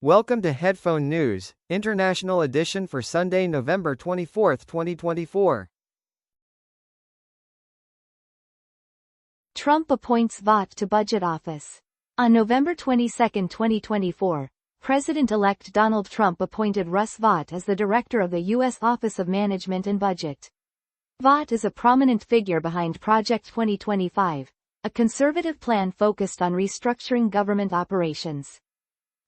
Welcome to Headphone News, International Edition for Sunday, November 24, 2024. Trump appoints Vought to Budget Office. On November 22, 2024, President-elect Donald Trump appointed Russ Vought as the director of the U.S. Office of Management and Budget. Vought is a prominent figure behind Project 2025, a conservative plan focused on restructuring government operations.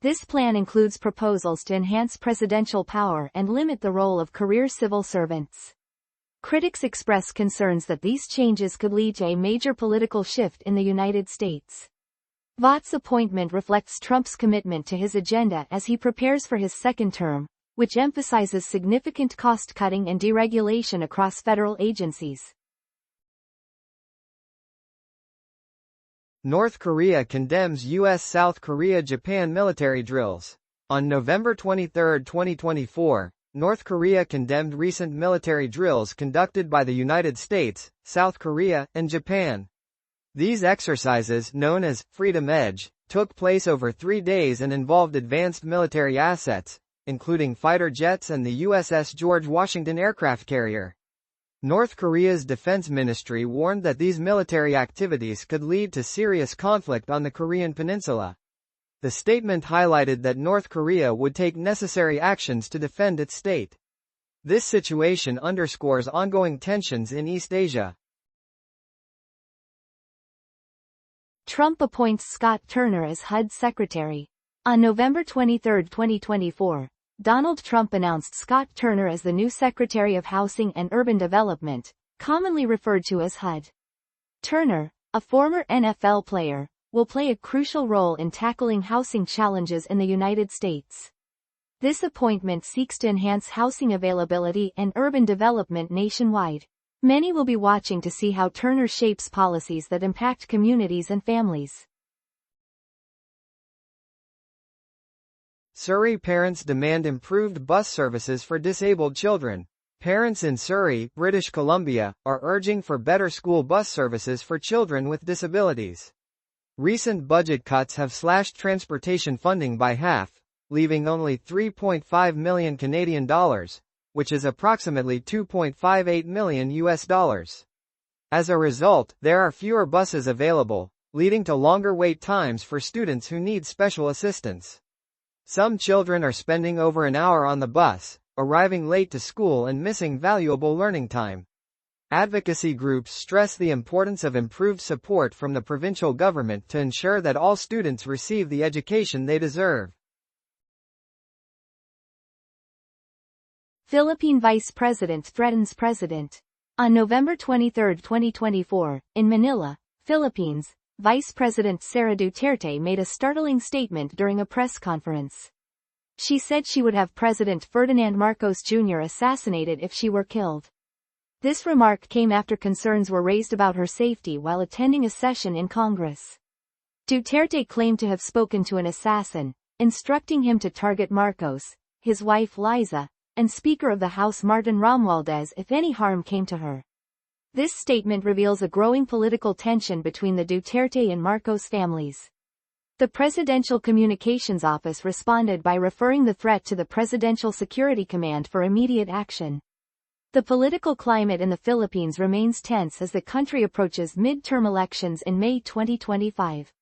This plan includes proposals to enhance presidential power and limit the role of career civil servants. Critics express concerns that these changes could lead to a major political shift in the United States. Vaught's appointment reflects Trump's commitment to his agenda as he prepares for his second term, which emphasizes significant cost-cutting and deregulation across federal agencies. North Korea condemns U.S.-South Korea-Japan military drills. On November 23, 2024, North Korea condemned recent military drills conducted by the United States, South Korea, and Japan. These exercises, known as Freedom Edge, took place over 3 days and involved advanced military assets, including fighter jets and the USS George Washington aircraft carrier. North Korea's defense ministry warned that these military activities could lead to serious conflict on the Korean peninsula. The statement highlighted that North Korea would take necessary actions to defend its state. This situation underscores ongoing tensions in East Asia. Trump appoints Scott Turner as HUD Secretary. On November 23, 2024, Donald Trump announced Scott Turner as the new Secretary of Housing and Urban Development, commonly referred to as HUD. Turner, a former NFL player, will play a crucial role in tackling housing challenges in the United States. This appointment seeks to enhance housing availability and urban development nationwide. Many will be watching to see how Turner shapes policies that impact communities and families. Surrey parents demand improved bus services for disabled children. Parents in Surrey, British Columbia, are urging for better school bus services for children with disabilities. Recent budget cuts have slashed transportation funding by half, leaving only $3.5 million Canadian dollars, which is approximately $2.58 million US dollars. As a result, there are fewer buses available, leading to longer wait times for students who need special assistance. Some children are spending over an hour on the bus, arriving late to school and missing valuable learning time. Advocacy groups stress the importance of improved support from the provincial government to ensure that all students receive the education they deserve. Philippine Vice President threatens President. On November 23, 2024, in Manila, Philippines, Vice President Sara Duterte made a startling statement during a press conference. She said she would have President Ferdinand Marcos Jr. assassinated if she were killed. This remark came after concerns were raised about her safety while attending a session in Congress. Duterte claimed to have spoken to an assassin, instructing him to target Marcos, his wife Liza, and Speaker of the House Martin Romualdez if any harm came to her. This statement reveals a growing political tension between the Duterte and Marcos families. The Presidential Communications Office responded by referring the threat to the Presidential Security Command for immediate action. The political climate in the Philippines remains tense as the country approaches mid-term elections in May 2025.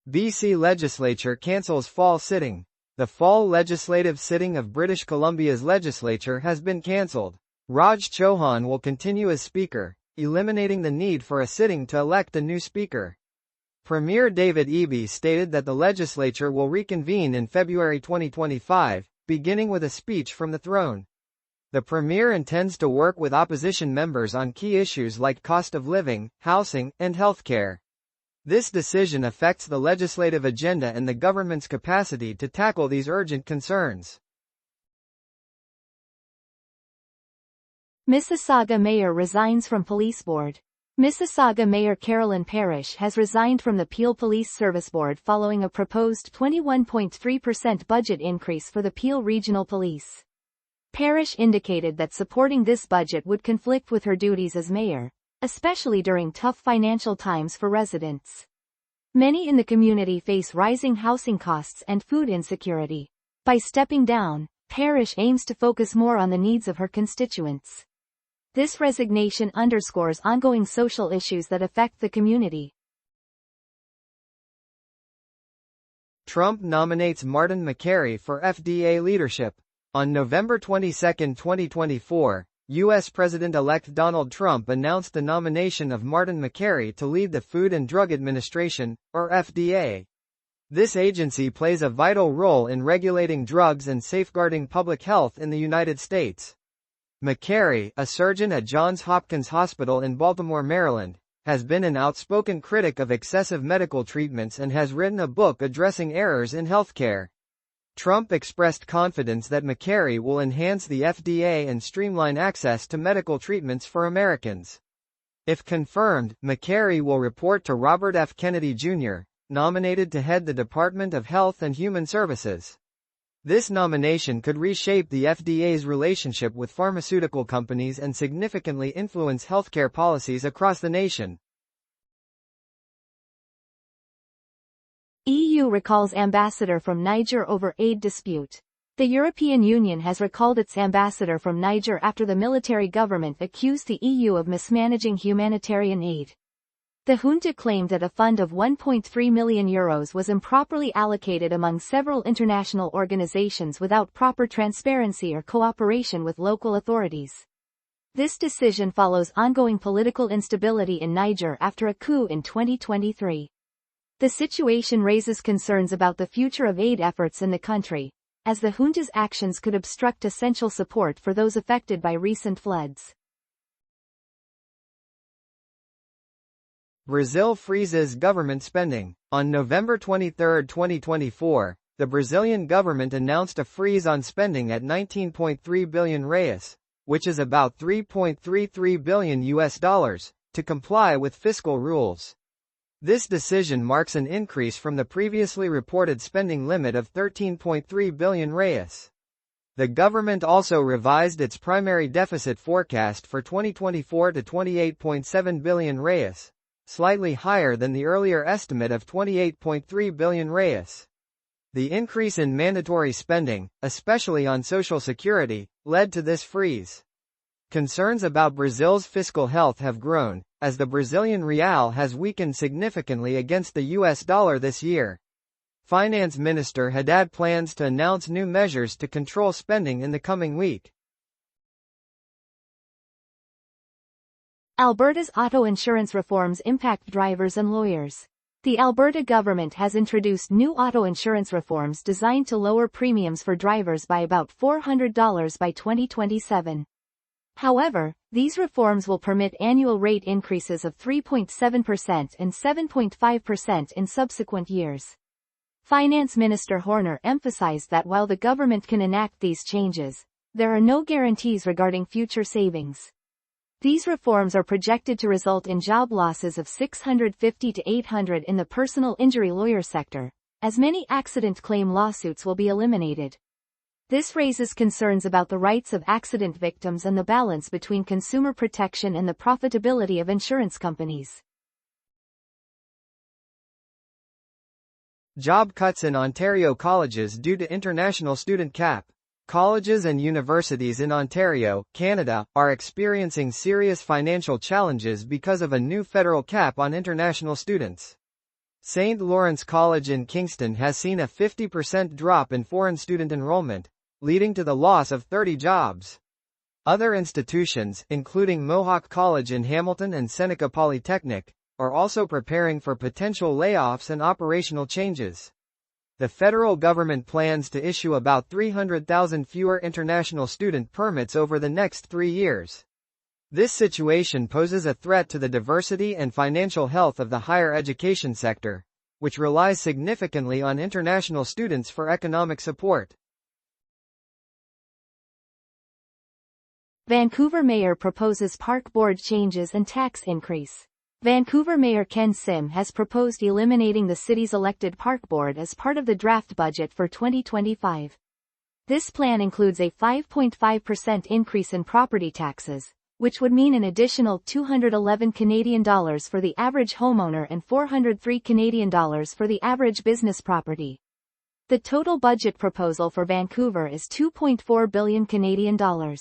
BC Legislature cancels fall sitting. The fall legislative sitting of British Columbia's legislature has been cancelled. Raj Chauhan will continue as Speaker, eliminating the need for a sitting to elect a new Speaker. Premier David Eby stated that the legislature will reconvene in February 2025, beginning with a speech from the throne. The Premier intends to work with opposition members on key issues like cost of living, housing, and healthcare. This decision affects the legislative agenda and the government's capacity to tackle these urgent concerns. Mississauga Mayor resigns from Police Board. Mississauga Mayor Carolyn Parrish has resigned from the Peel Police Service Board following a proposed 21.3% budget increase for the Peel Regional Police. Parrish indicated that supporting this budget would conflict with her duties as mayor, especially during tough financial times for residents. Many in the community face rising housing costs and food insecurity. By stepping down, Parrish aims to focus more on the needs of her constituents. This resignation underscores ongoing social issues that affect the community. Trump nominates Martin Makary for FDA leadership. On November 22, 2024, U.S. President-elect Donald Trump announced the nomination of Martin Makary to lead the Food and Drug Administration, or FDA. This agency plays a vital role in regulating drugs and safeguarding public health in the United States. Makary, a surgeon at Johns Hopkins Hospital in Baltimore, Maryland, has been an outspoken critic of excessive medical treatments and has written a book addressing errors in healthcare. Trump expressed confidence that Makary will enhance the FDA and streamline access to medical treatments for Americans. If confirmed, Makary will report to Robert F. Kennedy Jr., nominated to head the Department of Health and Human Services. This nomination could reshape the FDA's relationship with pharmaceutical companies and significantly influence healthcare policies across the nation. EU recalls ambassador from Niger over aid dispute. The European Union has recalled its ambassador from Niger after the military government accused the EU of mismanaging humanitarian aid. The junta claimed that a fund of €1.3 million was improperly allocated among several international organizations without proper transparency or cooperation with local authorities. This decision follows ongoing political instability in Niger after a coup in 2023. The situation raises concerns about the future of aid efforts in the country, as the junta's actions could obstruct essential support for those affected by recent floods. Brazil freezes government spending. On November 23, 2024, the Brazilian government announced a freeze on spending at 19.3 billion reais, which is about $3.33 billion, to comply with fiscal rules. This decision marks an increase from the previously reported spending limit of 13.3 billion reais. The government also revised its primary deficit forecast for 2024 to 28.7 billion reais, slightly higher than the earlier estimate of 28.3 billion reais. The increase in mandatory spending, especially on Social Security, led to this freeze. Concerns about Brazil's fiscal health have grown, as the Brazilian real has weakened significantly against the US dollar this year. Finance Minister Haddad plans to announce new measures to control spending in the coming week. Alberta's auto insurance reforms impact drivers and lawyers. The Alberta government has introduced new auto insurance reforms designed to lower premiums for drivers by about $400 by 2027. However, these reforms will permit annual rate increases of 3.7% and 7.5% in subsequent years. Finance Minister Horner emphasized that while the government can enact these changes, there are no guarantees regarding future savings. These reforms are projected to result in job losses of 650 to 800 in the personal injury lawyer sector, as many accident claim lawsuits will be eliminated. This raises concerns about the rights of accident victims and the balance between consumer protection and the profitability of insurance companies. Job cuts in Ontario colleges due to international student cap. Colleges and universities in Ontario, Canada, are experiencing serious financial challenges because of a new federal cap on international students. St. Lawrence College in Kingston has seen a 50% drop in foreign student enrollment, leading to the loss of 30 jobs. Other institutions, including Mohawk College in Hamilton and Seneca Polytechnic, are also preparing for potential layoffs and operational changes. The federal government plans to issue about 300,000 fewer international student permits over the next 3 years. This situation poses a threat to the diversity and financial health of the higher education sector, which relies significantly on international students for economic support. Vancouver Mayor proposes park board changes and tax increase. Vancouver Mayor Ken Sim has proposed eliminating the city's elected park board as part of the draft budget for 2025. This plan includes a 5.5% increase in property taxes, which would mean an additional $211 for the average homeowner and $403 for the average business property. The total budget proposal for Vancouver is $2.4 billion.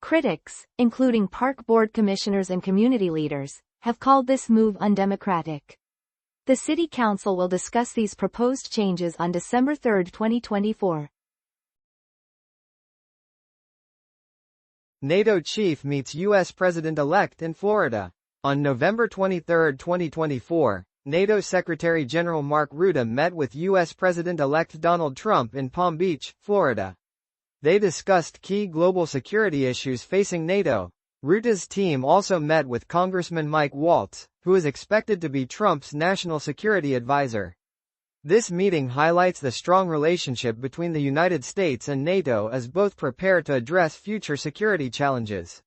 Critics, including park board commissioners and community leaders, have called this move undemocratic. The City Council will discuss these proposed changes on December 3, 2024. NATO chief meets U.S. President-elect in Florida. On November 23, 2024, NATO Secretary General Mark Rutte met with U.S. President-elect Donald Trump in Palm Beach, Florida. They discussed key global security issues facing NATO. Rutte's team also met with Congressman Mike Waltz, who is expected to be Trump's national security advisor. This meeting highlights the strong relationship between the United States and NATO as both prepare to address future security challenges.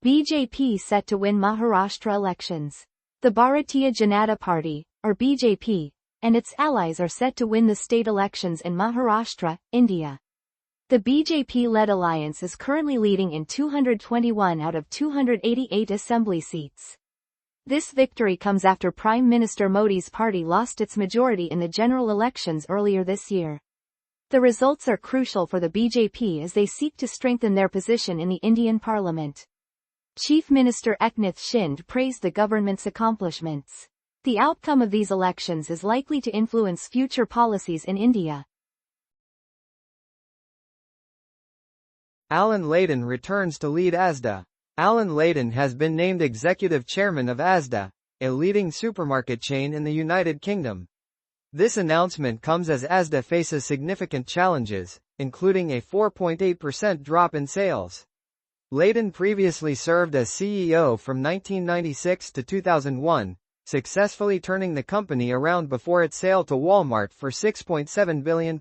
BJP set to win Maharashtra elections. The Bharatiya Janata Party, or BJP, and its allies are set to win the state elections in Maharashtra, India. The BJP-led alliance is currently leading in 221 out of 288 assembly seats. This victory comes after Prime Minister Modi's party lost its majority in the general elections earlier this year. The results are crucial for the BJP as they seek to strengthen their position in the Indian parliament. Chief Minister Eknath Shinde praised the government's accomplishments. The outcome of these elections is likely to influence future policies in India. Allan Leighton returns to lead Asda. Allan Leighton has been named executive chairman of Asda, a leading supermarket chain in the United Kingdom. This announcement comes as Asda faces significant challenges, including a 4.8% drop in sales. Leighton previously served as CEO from 1996 to 2001, successfully turning the company around before its sale to Walmart for £6.7 billion.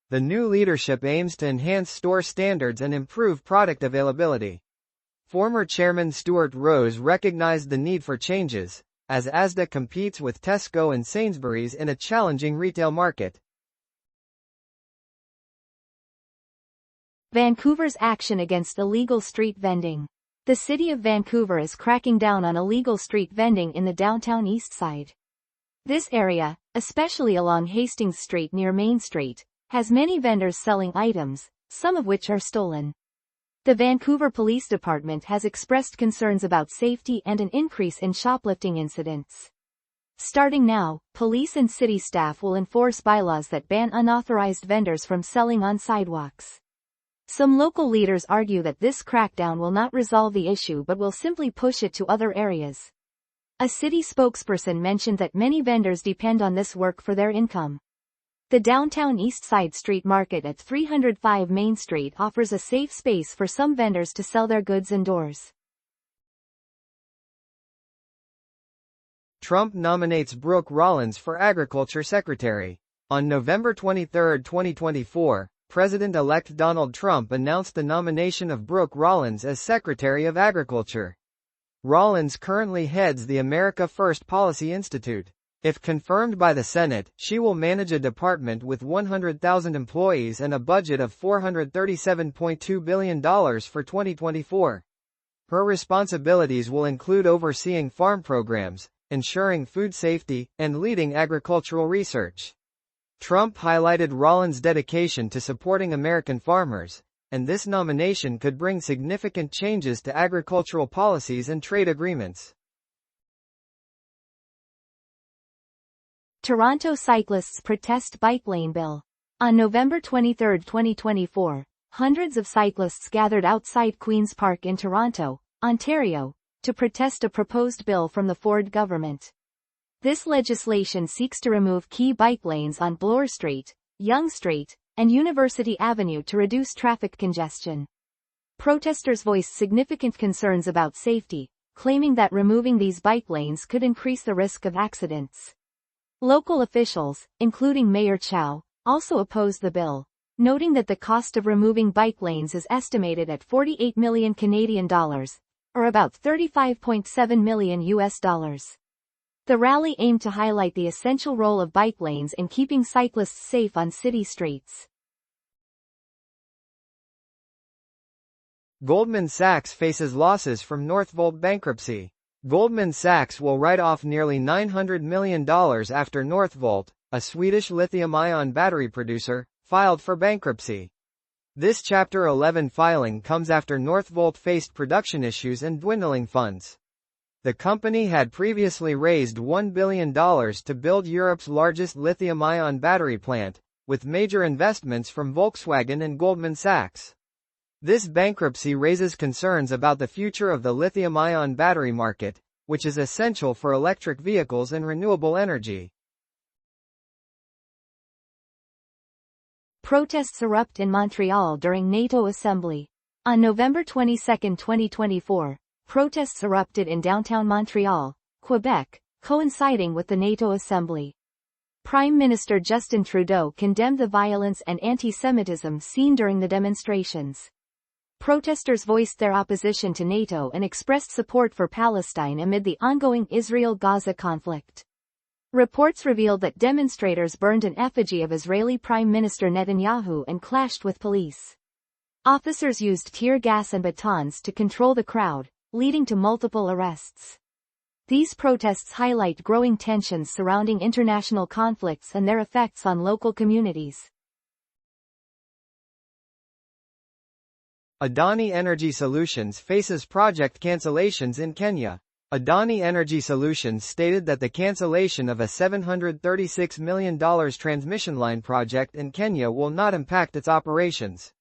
The new leadership aims to enhance store standards and improve product availability. Former chairman Stuart Rose recognized the need for changes, as Asda competes with Tesco and Sainsbury's in a challenging retail market. Vancouver's action against illegal street vending. The city of Vancouver is cracking down on illegal street vending in the downtown east side. This area, especially along Hastings Street near Main Street, has many vendors selling items, some of which are stolen. The Vancouver Police Department has expressed concerns about safety and an increase in shoplifting incidents. Starting now, police and city staff will enforce bylaws that ban unauthorized vendors from selling on sidewalks. Some local leaders argue that this crackdown will not resolve the issue but will simply push it to other areas. A city spokesperson mentioned that many vendors depend on this work for their income. The downtown East Side Street Market at 305 Main Street offers a safe space for some vendors to sell their goods indoors. Trump nominates Brooke Rollins for Agriculture Secretary. On November 23, 2024, President-elect Donald Trump announced the nomination of Brooke Rollins as Secretary of Agriculture. Rollins currently heads the America First Policy Institute. If confirmed by the Senate, she will manage a department with 100,000 employees and a budget of $437.2 billion for 2024. Her responsibilities will include overseeing farm programs, ensuring food safety, and leading agricultural research. Trump highlighted Rollins' dedication to supporting American farmers, and this nomination could bring significant changes to agricultural policies and trade agreements. Toronto cyclists protest bike lane bill. On November 23, 2024, hundreds of cyclists gathered outside Queen's Park in Toronto, Ontario, to protest a proposed bill from the Ford government. This legislation seeks to remove key bike lanes on Bloor Street, Yonge Street, and University Avenue to reduce traffic congestion. Protesters voiced significant concerns about safety, claiming that removing these bike lanes could increase the risk of accidents. Local officials, including Mayor Chow, also opposed the bill, noting that the cost of removing bike lanes is estimated at $48 million Canadian dollars, or about $35.7 million US dollars. The rally aimed to highlight the essential role of bike lanes in keeping cyclists safe on city streets. Goldman Sachs faces losses from Northvolt bankruptcy. Goldman Sachs will write off nearly $900 million after Northvolt, a Swedish lithium-ion battery producer, filed for bankruptcy. This Chapter 11 filing comes after Northvolt faced production issues and dwindling funds. The company had previously raised $1 billion to build Europe's largest lithium-ion battery plant, with major investments from Volkswagen and Goldman Sachs. This bankruptcy raises concerns about the future of the lithium-ion battery market, which is essential for electric vehicles and renewable energy. Protests erupt in Montreal during NATO assembly. On November 22, 2024, protests erupted in downtown Montreal, Quebec, coinciding with the NATO assembly. Prime Minister Justin Trudeau condemned the violence and anti-Semitism seen during the demonstrations. Protesters voiced their opposition to NATO and expressed support for Palestine amid the ongoing Israel-Gaza conflict. Reports revealed that demonstrators burned an effigy of Israeli Prime Minister Netanyahu and clashed with police. Officers used tear gas and batons to control the crowd, leading to multiple arrests. These protests highlight growing tensions surrounding international conflicts and their effects on local communities. Adani Energy Solutions faces project cancellations in Kenya. Adani Energy Solutions stated that the cancellation of a $736 million transmission line project in Kenya will not impact its operations.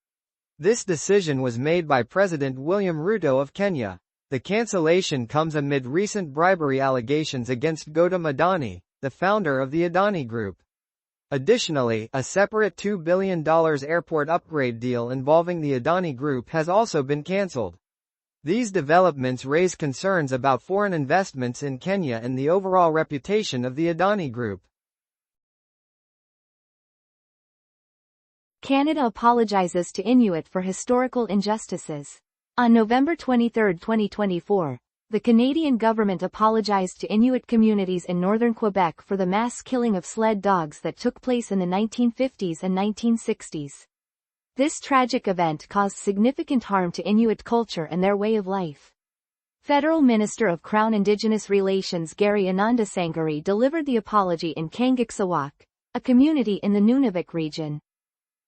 This decision was made by President William Ruto of Kenya. The cancellation comes amid recent bribery allegations against Gautam Adani, the founder of the Adani Group. Additionally, a separate $2 billion airport upgrade deal involving the Adani Group has also been cancelled. These developments raise concerns about foreign investments in Kenya and the overall reputation of the Adani Group. Canada apologizes to Inuit for historical injustices. On November 23, 2024, the Canadian government apologized to Inuit communities in northern Quebec for the mass killing of sled dogs that took place in the 1950s and 1960s. This tragic event caused significant harm to Inuit culture and their way of life. Federal Minister of Crown Indigenous Relations Gary Anandasankari delivered the apology in Kangiksawak, a community in the Nunavik region.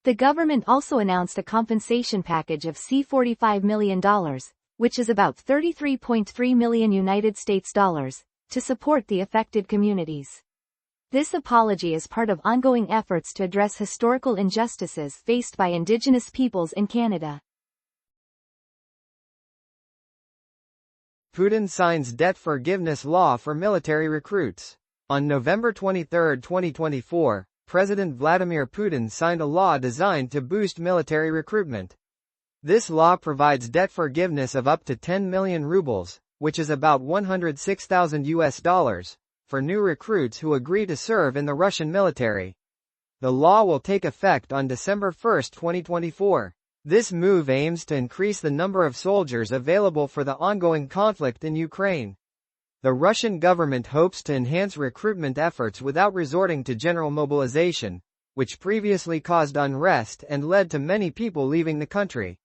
The government also announced a compensation package of $45 million, which is about $33.3 million United States dollars, to support the affected communities. This apology is part of ongoing efforts to address historical injustices faced by Indigenous peoples in Canada. Putin signs debt forgiveness law for military recruits. On November 23, 2024, President Vladimir Putin signed a law designed to boost military recruitment. This law provides debt forgiveness of up to 10 million rubles, which is about $106,000, for new recruits who agree to serve in the Russian military. The law will take effect on December 1, 2024. This move aims to increase the number of soldiers available for the ongoing conflict in Ukraine. The Russian government hopes to enhance recruitment efforts without resorting to general mobilization, which previously caused unrest and led to many people leaving the country.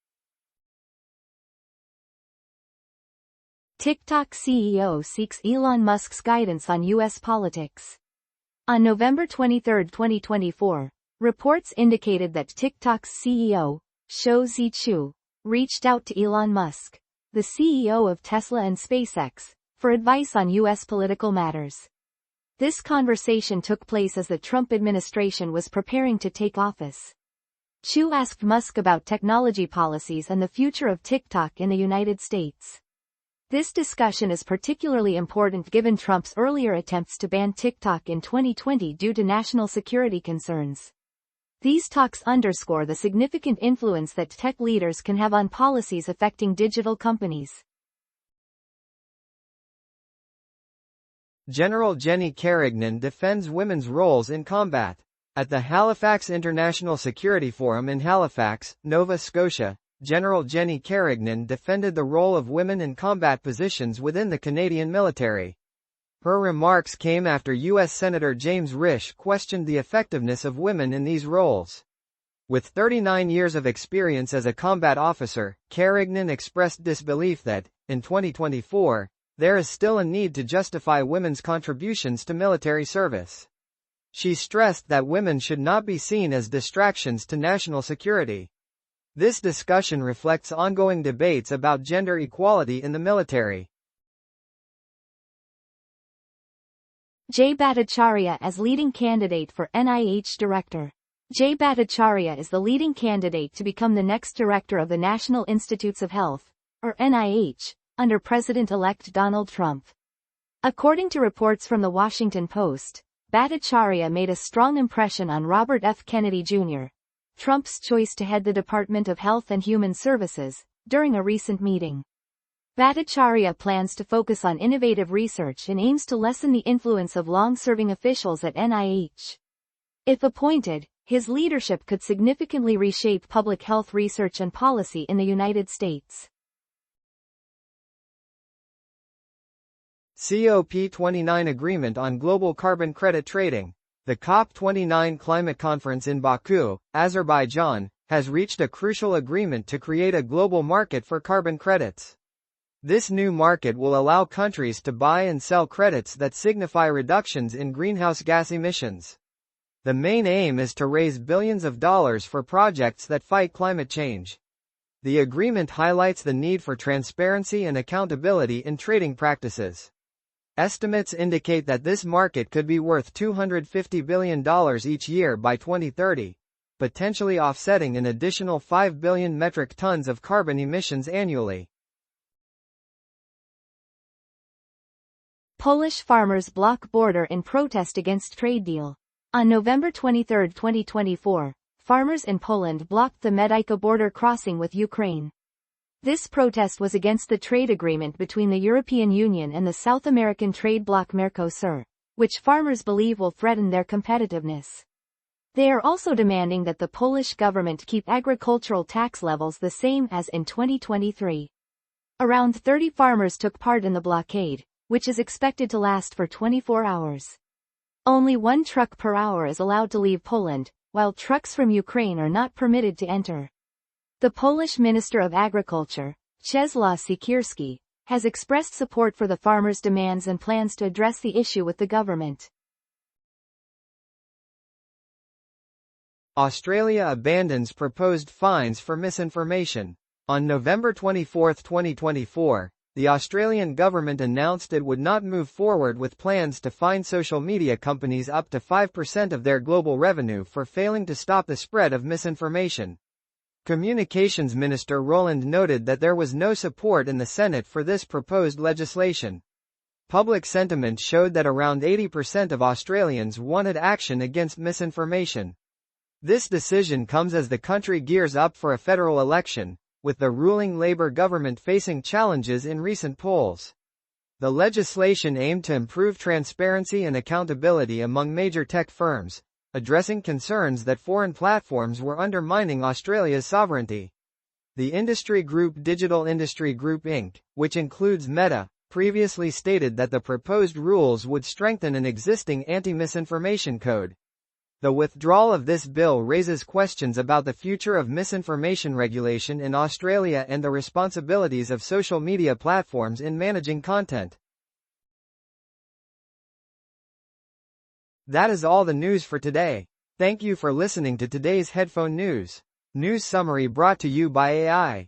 TikTok CEO seeks Elon Musk's guidance on U.S. politics. On November 23, 2024, reports indicated that TikTok's CEO, Shou Zichu, reached out to Elon Musk, the CEO of Tesla and SpaceX, for advice on U.S. political matters. This conversation took place as the Trump administration was preparing to take office. Chu asked Musk about technology policies and the future of TikTok in the United States. This discussion is particularly important given Trump's earlier attempts to ban TikTok in 2020 due to national security concerns. These talks underscore the significant influence that tech leaders can have on policies affecting digital companies. General Jenny Carignan defends women's roles in combat. At the Halifax International Security Forum in Halifax, Nova Scotia, General Jenny Carignan defended the role of women in combat positions within the Canadian military. Her remarks came after U.S. Senator James Risch questioned the effectiveness of women in these roles. With 39 years of experience as a combat officer, Carignan expressed disbelief that, in 2024, there is still a need to justify women's contributions to military service. She stressed that women should not be seen as distractions to national security. This discussion reflects ongoing debates about gender equality in the military. Jay Bhattacharya as leading candidate for NIH director. Jay Bhattacharya is the leading candidate to become the next director of the National Institutes of Health, or NIH, under President-elect Donald Trump. According to reports from the Washington Post, Bhattacharya made a strong impression on Robert F. Kennedy Jr., Trump's choice to head the Department of Health and Human Services, during a recent meeting. Bhattacharya plans to focus on innovative research and aims to lessen the influence of long-serving officials at NIH. If appointed, his leadership could significantly reshape public health research and policy in the United States. COP29 Agreement on Global Carbon Credit Trading. The COP29 climate conference in Baku, Azerbaijan, has reached a crucial agreement to create a global market for carbon credits. This new market will allow countries to buy and sell credits that signify reductions in greenhouse gas emissions. The main aim is to raise billions of dollars for projects that fight climate change. The agreement highlights the need for transparency and accountability in trading practices. Estimates indicate that this market could be worth $250 billion each year by 2030, potentially offsetting an additional 5 billion metric tons of carbon emissions annually. Polish farmers block border in protest against trade deal. On November 23, 2024, farmers in Poland blocked the Medyka border crossing with Ukraine. This protest was against the trade agreement between the European Union and the South American trade bloc Mercosur, which farmers believe will threaten their competitiveness. They are also demanding that the Polish government keep agricultural tax levels the same as in 2023. Around 30 farmers took part in the blockade, which is expected to last for 24 hours. Only one truck per hour is allowed to leave Poland, while trucks from Ukraine are not permitted to enter. The Polish Minister of Agriculture, Czesław Siekierski, has expressed support for the farmers' demands and plans to address the issue with the government. Australia abandons proposed fines for misinformation. On November 24, 2024, the Australian government announced it would not move forward with plans to fine social media companies up to 5% of their global revenue for failing to stop the spread of misinformation. Communications Minister Rollins noted that there was no support in the Senate for this proposed legislation. Public sentiment showed that around 80% of Australians wanted action against misinformation. This decision comes as the country gears up for a federal election, with the ruling Labour government facing challenges in recent polls. The legislation aimed to improve transparency and accountability among major tech firms, addressing concerns that foreign platforms were undermining Australia's sovereignty. The industry group Digital Industry Group Inc., which includes Meta, previously stated that the proposed rules would strengthen an existing anti-misinformation code. The withdrawal of this bill raises questions about the future of misinformation regulation in Australia and the responsibilities of social media platforms in managing content. That is all the news for today. Thank you for listening to today's Headphone News. News summary brought to you by AI.